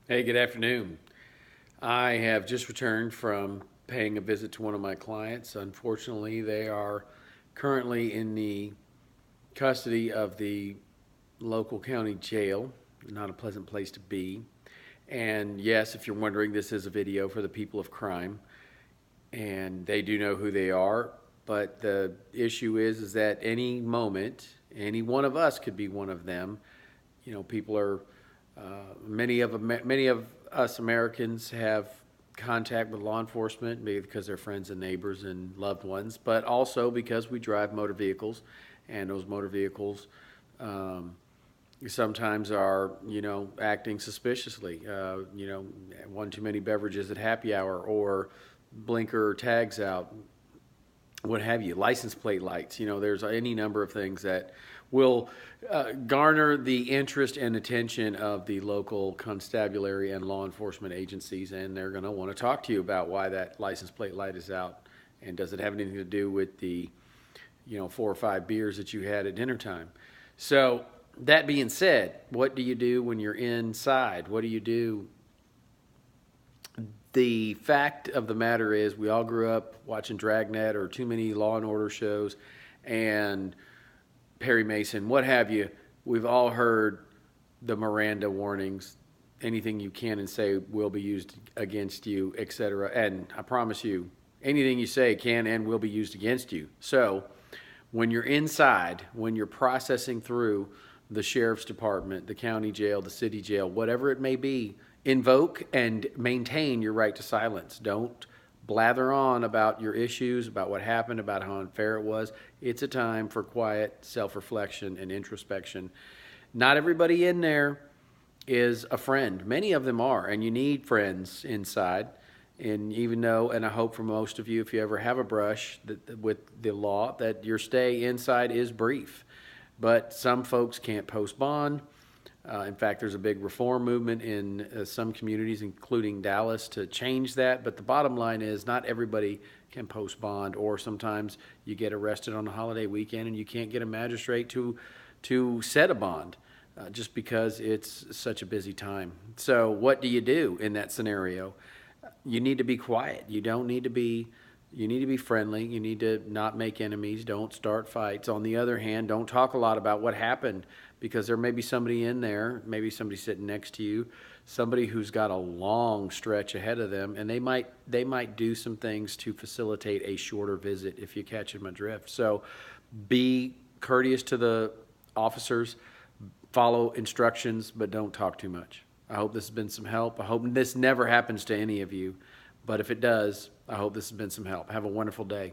Hey, good afternoon. I have just returned from paying a visit to one of my clients. Unfortunately, they are currently in the custody of the local county jail. Not a pleasant place to be. And yes, if you're wondering, this is a video for the people of crime, and they do know who they are. But the issue is that any moment, any one of us could be one of them. People are many of us Americans have contact with law enforcement, maybe because they're friends and neighbors and loved ones, but also because we drive motor vehicles, and those motor vehicles um, sometimes are, acting suspiciously. One too many beverages at happy hour, or blinker tags out, what have you, license plate lights. There's any number of things that will garner the interest and attention of the local constabulary and law enforcement agencies, and they're going to want to talk to you about why that license plate light is out, and does it have anything to do with the, 4 or 5 beers that you had at dinner time. So that being said, what do you do when you're inside? What do you do? The fact of the matter is, we all grew up watching Dragnet or too many Law and Order shows, and Perry Mason, what have you. We've all heard the Miranda warnings. Anything you can and say will be used against you, etc. And I promise you, anything you say can and will be used against you. So when you're inside, when you're processing through the sheriff's department, the county jail, the city jail, whatever it may be, invoke and maintain your right to silence. Don't blather on about your issues, about what happened, about how unfair it was. It's a time for quiet self-reflection and introspection. Not everybody in there is a friend. Many of them are, and you need friends inside. And even though, and I hope for most of you, if you ever have a brush with the law, that your stay inside is brief. But some folks can't post bond. In fact, there's a big reform movement in some communities, including Dallas, to change that. But the bottom line is, not everybody can post bond, or sometimes you get arrested on a holiday weekend and you can't get a magistrate to set a bond just because it's such a busy time. So what do you do in that scenario? You need to be quiet. You don't need to be. You need to be friendly. You need to not make enemies. Don't start fights. On the other hand, don't talk a lot about what happened, because there may be somebody in there, maybe somebody sitting next to you, somebody who's got a long stretch ahead of them, and they might do some things to facilitate a shorter visit, if you catch my drift. So be courteous to the officers, follow instructions, but don't talk too much. I hope this has been some help. I hope this never happens to any of you. But if it does, I hope this has been some help. Have a wonderful day.